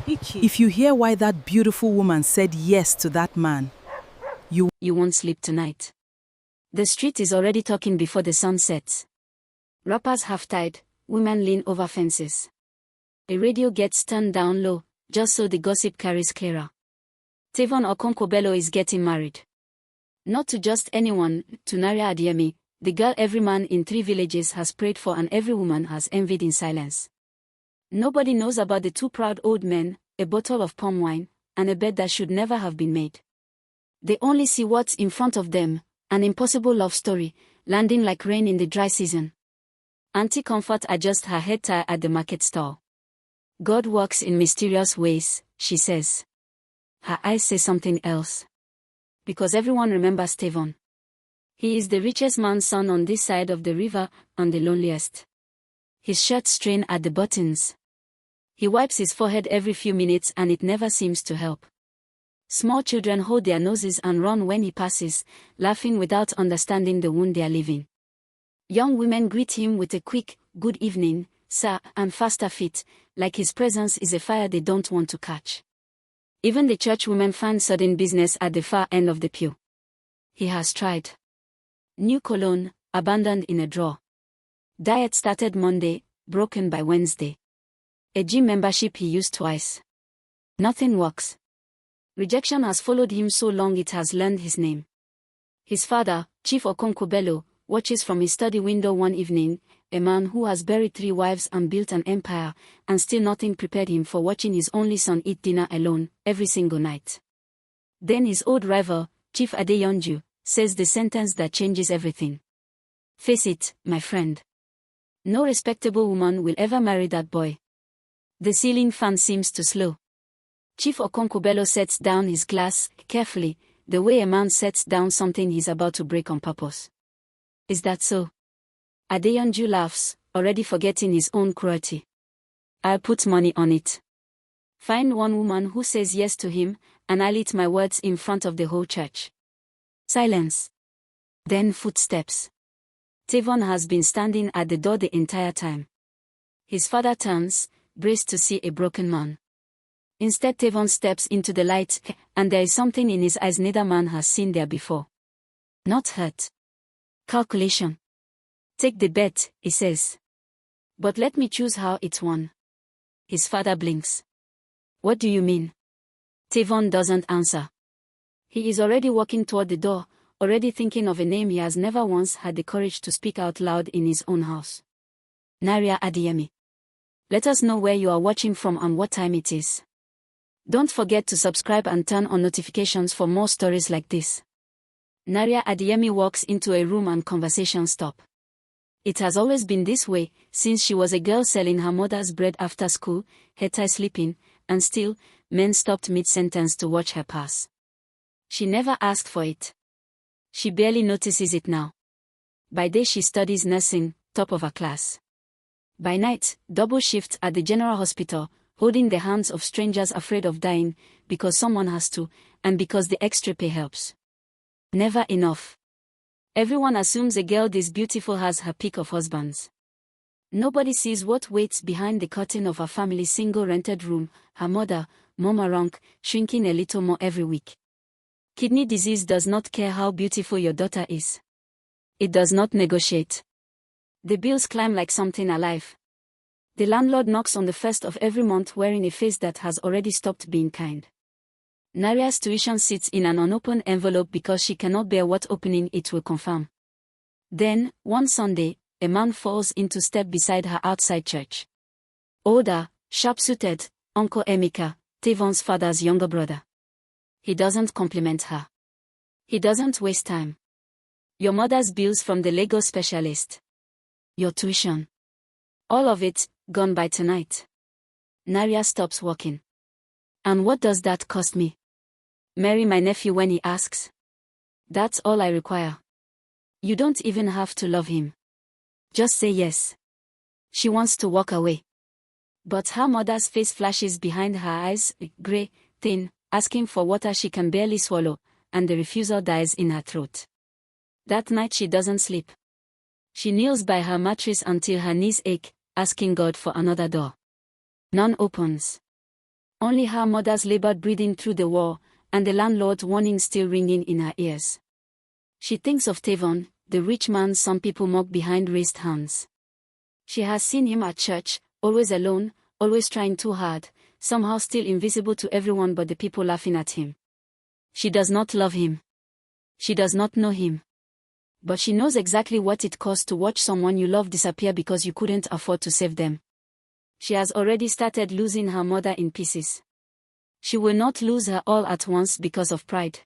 If you hear why that beautiful woman said yes to that man, You won't sleep tonight. The street is already talking before the sun sets. Rappers half-tied, women lean over fences. A radio gets turned down low, just so the gossip carries clearer. Tavon Okonkwo-Bello is getting married. Not to just anyone, to Naria Adeyemi, the girl every man in 3 villages has prayed for and every woman has envied in silence. Nobody knows about the 2 proud old men, a bottle of palm wine, and a bed that should never have been made. They only see what's in front of them, an impossible love story, landing like rain in the dry season. Auntie Comfort adjusts her head tie at the market stall. God works in mysterious ways, she says. Her eyes say something else. Because everyone remembers Tavon. He is the richest man's son on this side of the river, and the loneliest. His shirt strained at the buttons. He wipes his forehead every few minutes and it never seems to help. Small children hold their noses and run when he passes, laughing without understanding the wound they are living. Young women greet him with a quick, "Good evening, sir," and faster feet, like his presence is a fire they don't want to catch. Even the church women find sudden business at the far end of the pew. He has tried. New cologne, abandoned in a drawer. Diet started Monday, broken by Wednesday. A gym membership he used twice. Nothing works. Rejection has followed him so long it has learned his name. His father, Chief Okonkwo-Bello, watches from his study window one evening, a man who has buried 3 wives and built an empire, and still nothing prepared him for watching his only son eat dinner alone, every single night. Then his old rival, Chief Adeyonju, says the sentence that changes everything. Face it, my friend. No respectable woman will ever marry that boy. The ceiling fan seems to slow. Chief Okonkwo-Bello sets down his glass, carefully, the way a man sets down something he's about to break on purpose. Is that so? Adeyonju laughs, already forgetting his own cruelty. I'll put money on it. Find one woman who says yes to him, and I'll eat my words in front of the whole church. Silence. Then footsteps. Tavon has been standing at the door the entire time. His father turns, braced to see a broken man. Instead Tavon steps into the light, and there is something in his eyes neither man has seen there before. Not hurt. Calculation. Take the bet, he says. But let me choose how it's won. His father blinks. What do you mean? Tavon doesn't answer. He is already walking toward the door, already thinking of a name he has never once had the courage to speak out loud in his own house. Naria Adeyemi. Let us know where you are watching from and what time it is. Don't forget to subscribe and turn on notifications for more stories like this. Naria Adeyemi walks into a room and conversations stop. It has always been this way, since she was a girl selling her mother's bread after school, her tie sleeping, and still, men stopped mid-sentence to watch her pass. She never asked for it. She barely notices it now. By day she studies nursing, top of her class. By night, double shifts at the general hospital, holding the hands of strangers afraid of dying, because someone has to, and because the extra pay helps. Never enough. Everyone assumes a girl this beautiful has her pick of husbands. Nobody sees what waits behind the curtain of her family's single rented room, her mother, Mama Rank, shrinking a little more every week. Kidney disease does not care how beautiful your daughter is. It does not negotiate. The bills climb like something alive. The landlord knocks on the first of every month wearing a face that has already stopped being kind. Naria's tuition sits in an unopened envelope because she cannot bear what opening it will confirm. Then, one Sunday, a man falls into step beside her outside church. Older, sharp-suited, Uncle Emeka, Tavon's father's younger brother. He doesn't compliment her. He doesn't waste time. Your mother's bills from the Lego specialist. Your tuition. All of it, gone by tonight. Naria stops walking. And what does that cost me? Marry my nephew when he asks. That's all I require. You don't even have to love him. Just say yes. She wants to walk away. But her mother's face flashes behind her eyes, grey, thin, asking for water she can barely swallow, and the refusal dies in her throat. That night she doesn't sleep. She kneels by her mattress until her knees ache, asking God for another door. None opens. Only her mother's labored breathing through the wall, and the landlord's warning still ringing in her ears. She thinks of Tavon, the rich man some people mock behind raised hands. She has seen him at church, always alone, always trying too hard, somehow still invisible to everyone but the people laughing at him. She does not love him. She does not know him. But she knows exactly what it costs to watch someone you love disappear because you couldn't afford to save them. She has already started losing her mother in pieces. She will not lose her all at once because of pride.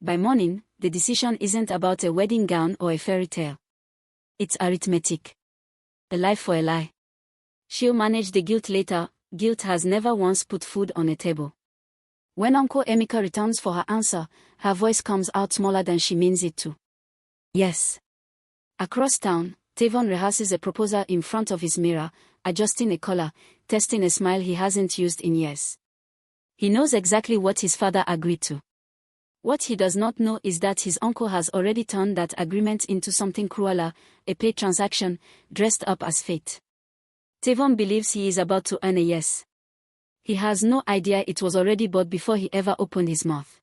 By morning, the decision isn't about a wedding gown or a fairy tale. It's arithmetic. A lie for a lie. She'll manage the guilt later. Guilt has never once put food on a table. When Uncle Emeka returns for her answer, her voice comes out smaller than she means it to. Yes. Across town, Tavon rehearses a proposal in front of his mirror, adjusting a collar, testing a smile he hasn't used in years. He knows exactly what his father agreed to. What he does not know is that his uncle has already turned that agreement into something crueler, a paid transaction, dressed up as fate. Tavon believes he is about to earn a yes. He has no idea it was already bought before he ever opened his mouth.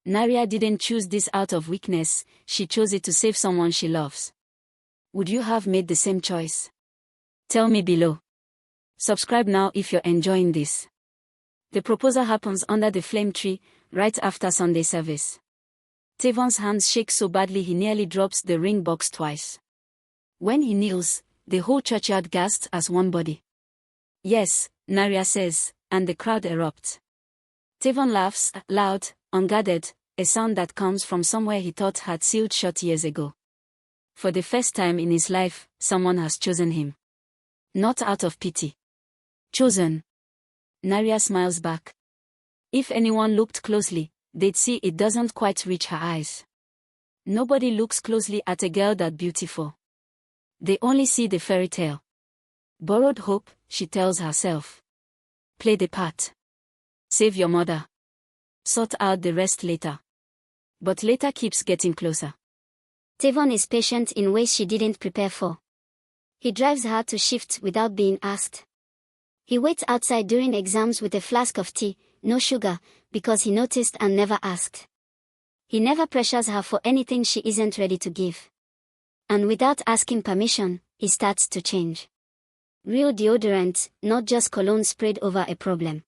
Naria didn't choose this out of weakness, she chose it to save someone she loves. Would you have made the same choice? Tell me below. Subscribe now if you're enjoying this. The proposal happens under the flame tree, right after Sunday service. Tavon's hands shake so badly he nearly drops the ring box twice. When he kneels, the whole churchyard gasps as one body. Yes, Naria says, and the crowd erupts. Tavon laughs, loud, unguarded, a sound that comes from somewhere he thought had sealed shut years ago. For the first time in his life, someone has chosen him. Not out of pity. Chosen. Naria smiles back. If anyone looked closely, they'd see it doesn't quite reach her eyes. Nobody looks closely at a girl that beautiful. They only see the fairy tale. Borrowed hope, she tells herself. Play the part. Save your mother. Sort out the rest later. But later keeps getting closer. Tavon is patient in ways she didn't prepare for. He drives her to shift without being asked. He waits outside during exams with a flask of tea, no sugar, because he noticed and never asked. He never pressures her for anything she isn't ready to give. And without asking permission, he starts to change. Real deodorant, not just cologne sprayed over a problem.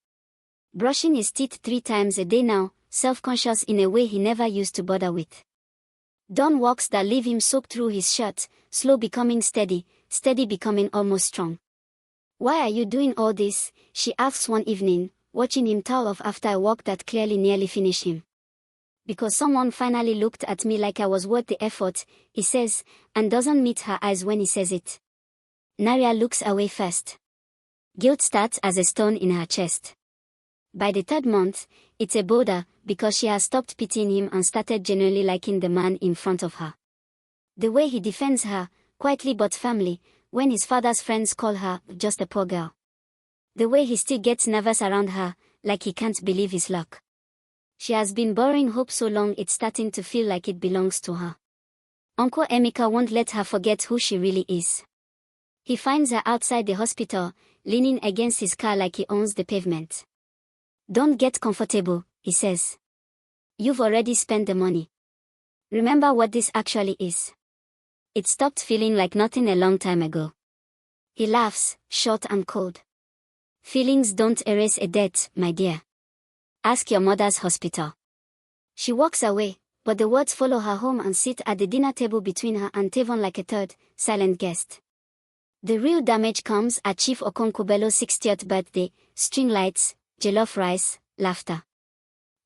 Brushing his teeth 3 times a day now, self-conscious in a way he never used to bother with. Dawn walks that leave him soaked through his shirt, slow becoming steady, steady becoming almost strong. Why are you doing all this? She asks one evening, watching him towel off after a walk that clearly nearly finished him. Because someone finally looked at me like I was worth the effort, he says, and doesn't meet her eyes when he says it. Naria looks away first. Guilt starts as a stone in her chest. By the 3rd month, it's a boulder, because she has stopped pitying him and started genuinely liking the man in front of her. The way he defends her, quietly but firmly, when his father's friends call her just a poor girl. The way he still gets nervous around her, like he can't believe his luck. She has been borrowing hope so long it's starting to feel like it belongs to her. Uncle Emeka won't let her forget who she really is. He finds her outside the hospital, leaning against his car like he owns the pavement. Don't get comfortable, he says. You've already spent the money. Remember what this actually is. It stopped feeling like nothing a long time ago. He laughs, short and cold. Feelings don't erase a debt, my dear. Ask your mother's hospital. She walks away, but the words follow her home and sit at the dinner table between her and Tavon like a third, silent guest. The real damage comes at Chief Okonkwobelo's 60th birthday, string lights, jollof rice, laughter.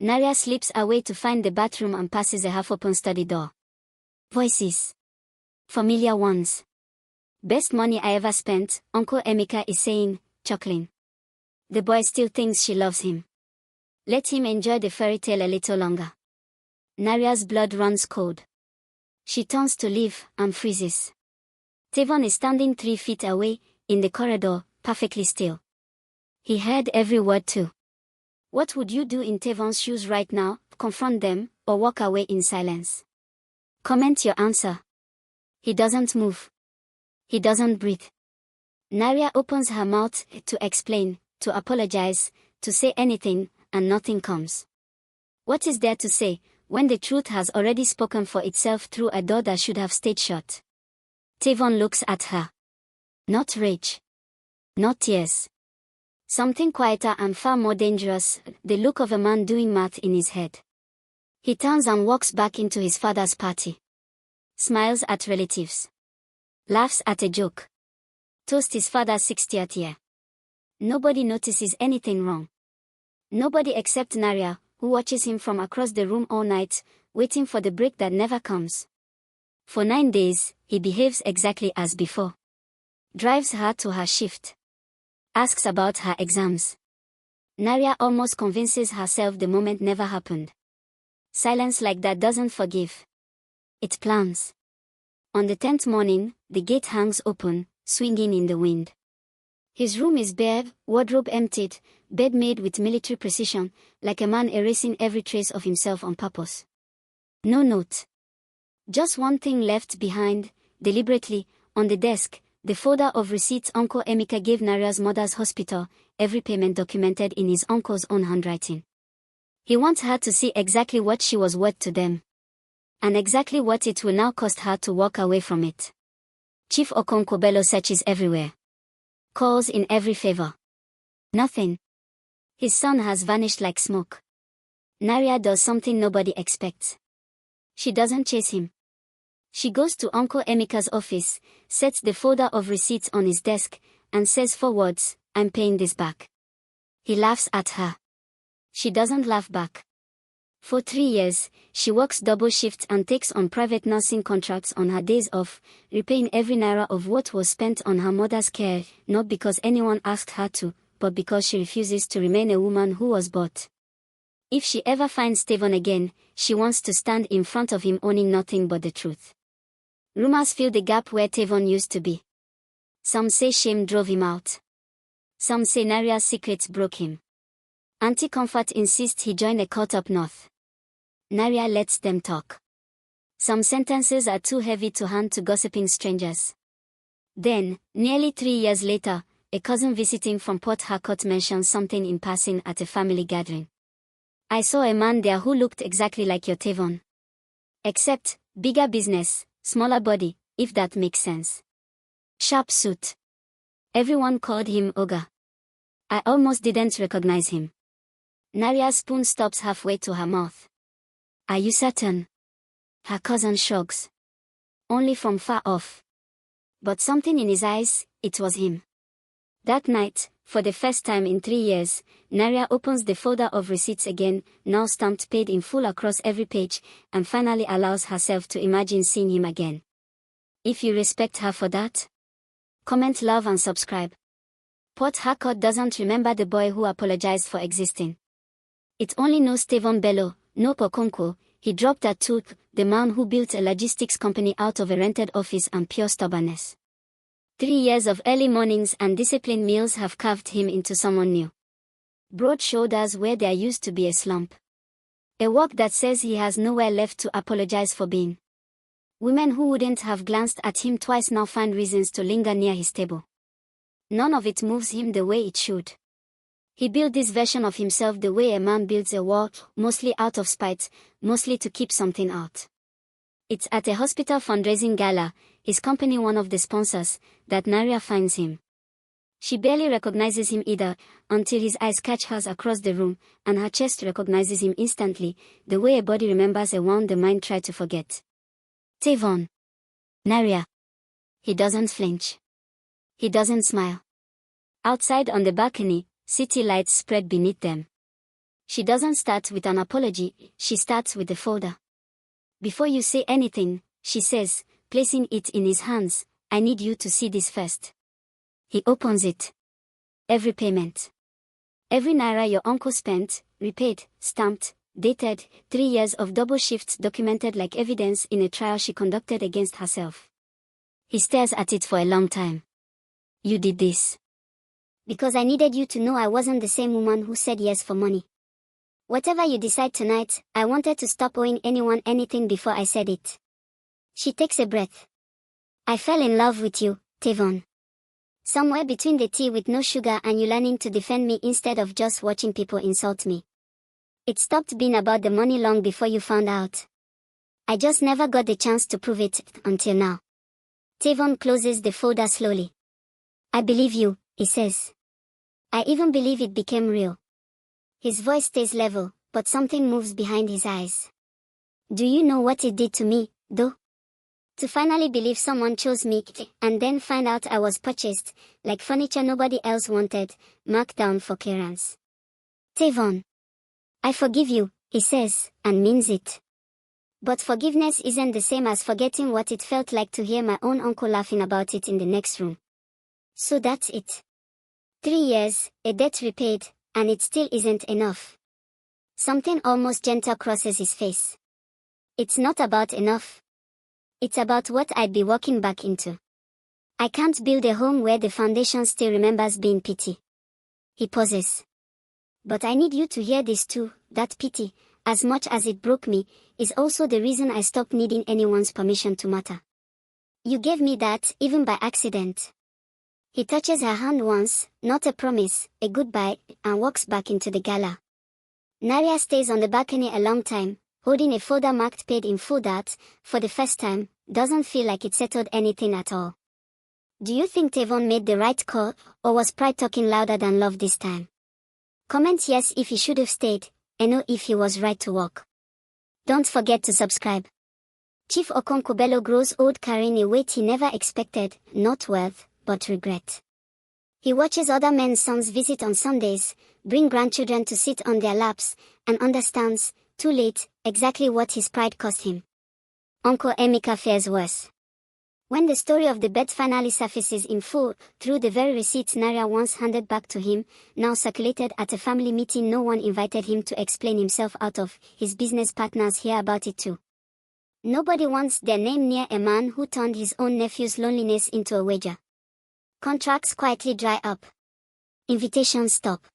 Naria slips away to find the bathroom and passes a half-open study door. Voices. Familiar ones. Best money I ever spent, Uncle Emeka is saying, chuckling. The boy still thinks she loves him. Let him enjoy the fairy tale a little longer. Naria's blood runs cold. She turns to leave and freezes. Tavon is standing 3 feet away, in the corridor, perfectly still. He heard every word too. What would you do in Tavon's shoes right now, confront them, or walk away in silence? Comment your answer. He doesn't move. He doesn't breathe. Naria opens her mouth to explain, to apologize, to say anything, and nothing comes. What is there to say, when the truth has already spoken for itself through a door that should have stayed shut? Tavon looks at her. Not rage. Not tears. Something quieter and far more dangerous, the look of a man doing math in his head. He turns and walks back into his father's party. Smiles at relatives. Laughs at a joke. Toasts his father's 60th year. Nobody notices anything wrong. Nobody except Naria, who watches him from across the room all night, waiting for the break that never comes. For 9 days, he behaves exactly as before. Drives her to her shift. Asks about her exams. Naria almost convinces herself the moment never happened. Silence like that doesn't forgive. It plans. On the 10th morning, the gate hangs open, swinging in the wind. His room is bare, wardrobe emptied, bed made with military precision, like a man erasing every trace of himself on purpose. No note. Just one thing left behind, deliberately, on the desk, the folder of receipts Uncle Emeka gave Naria's mother's hospital, every payment documented in his uncle's own handwriting. He wants her to see exactly what she was worth to them. And exactly what it will now cost her to walk away from it. Chief Okonkwo searches everywhere. Calls in every favor. Nothing. His son has vanished like smoke. Naria does something nobody expects. She doesn't chase him. She goes to Uncle Emeka's office, sets the folder of receipts on his desk, and says 4 words, "I'm paying this back." He laughs at her. She doesn't laugh back. For 3 years, she works double shifts and takes on private nursing contracts on her days off, repaying every naira of what was spent on her mother's care, not because anyone asked her to, but because she refuses to remain a woman who was bought. If she ever finds Tavon again, she wants to stand in front of him owning nothing but the truth. Rumors fill the gap where Tavon used to be. Some say shame drove him out. Some say Naria's secrets broke him. Auntie Comfort insists he join a cult up north. Naria lets them talk. Some sentences are too heavy to hand to gossiping strangers. Then, nearly 3 years later, a cousin visiting from Port Harcourt mentions something in passing at a family gathering. "I saw a man there who looked exactly like your Tavon. Except, bigger business, smaller body, if that makes sense. Sharp suit. Everyone called him Oga. I almost didn't recognize him." Naria's spoon stops halfway to her mouth. "Are you certain?" Her cousin shrugs. "Only from far off." But something in his eyes, it was him. That night, for the first time in 3 years, Naria opens the folder of receipts again, now stamped paid in full across every page, and finally allows herself to imagine seeing him again. If you respect her for that, comment, love and subscribe. Port Harcourt doesn't remember the boy who apologized for existing. It only knows Tavon Bello, no Okonkwo. He dropped a tooth, the man who built a logistics company out of a rented office and pure stubbornness. 3 years of early mornings and disciplined meals have carved him into someone new. Broad shoulders where there used to be a slump. A walk that says he has nowhere left to apologize for being. Women who wouldn't have glanced at him twice now find reasons to linger near his table. None of it moves him the way it should. He built this version of himself the way a man builds a wall, mostly out of spite, mostly to keep something out. It's at a hospital fundraising gala, his company one of the sponsors, that Naria finds him. She barely recognizes him either, until his eyes catch hers across the room, and her chest recognizes him instantly, the way a body remembers a wound the mind tried to forget. "Tavon." "Naria." He doesn't flinch. He doesn't smile. Outside on the balcony, city lights spread beneath them. She doesn't start with an apology, she starts with the folder. "Before you say anything," she says, placing it in his hands, "I need you to see this first." He opens it. Every payment. Every naira your uncle spent, repaid, stamped, dated, 3 years of double shifts documented like evidence in a trial she conducted against herself. He stares at it for a long time. "You did this because I needed you to know I wasn't the same woman who said yes for money. Whatever you decide tonight, I wanted to stop owing anyone anything before I said it." She takes a breath. "I fell in love with you, Tavon. Somewhere between the tea with no sugar and you learning to defend me instead of just watching people insult me. It stopped being about the money long before you found out. I just never got the chance to prove it, until now. Tavon closes the folder slowly. I believe you, he says. I even believe it became real. His voice stays level, but something moves behind his eyes. Do you know what it did to me, though? To finally believe someone chose me, and then find out I was purchased, like furniture nobody else wanted, marked down for clearance. Tavon. I forgive you, he says, and means it. But forgiveness isn't the same as forgetting what it felt like to hear my own uncle laughing about it in the next room. So that's it. 3 years, a debt repaid, and it still isn't enough. Something almost gentle crosses his face. It's not about enough. It's about what I'd be walking back into. I can't build a home where the foundation still remembers being pity. He pauses. But I need you to hear this too, that pity, as much as it broke me, is also the reason I stopped needing anyone's permission to matter. You gave me that, even by accident. He touches her hand once, not a promise, a goodbye, and walks back into the gala. Naria stays on the balcony a long time, holding a folder marked paid in full that, for the first time, doesn't feel like it settled anything at all. Do you think Tavon made the right call, or was pride talking louder than love this time? Comment yes if he should have stayed, and no if he was right to walk. Don't forget to subscribe. Chief Okonkwo grows old carrying a weight he never expected, not wealth, but regret. He watches other men's sons visit on Sundays, bring grandchildren to sit on their laps, and understands, too late, exactly what his pride cost him. Uncle Emeka fares worse. When the story of the bet finally surfaces in full, through the very receipts Naria once handed back to him, now circulated at a family meeting no one invited him to explain himself out of, his business partners hear about it too. Nobody wants their name near a man who turned his own nephew's loneliness into a wager. Contracts quietly dry up. Invitations stop.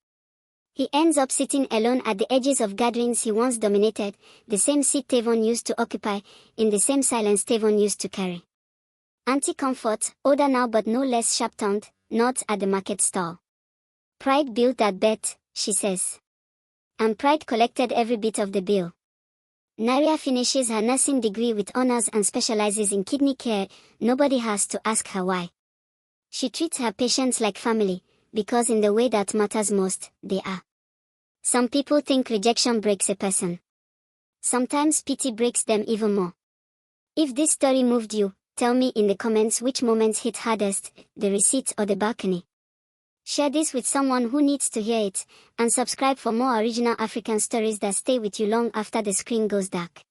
He ends up sitting alone at the edges of gatherings he once dominated, the same seat Tavon used to occupy, in the same silence Tavon used to carry. Auntie Comfort, older now but no less sharp-tongued, nods at the market stall. Pride built that bet, she says. And pride collected every bit of the bill. Naria finishes her nursing degree with honors and specializes in kidney care, nobody has to ask her why. She treats her patients like family, because in the way that matters most, they are. Some people think rejection breaks a person. Sometimes pity breaks them even more. If this story moved you, tell me in the comments which moments hit hardest, the receipt or the balcony. Share this with someone who needs to hear it, and subscribe for more original African stories that stay with you long after the screen goes dark.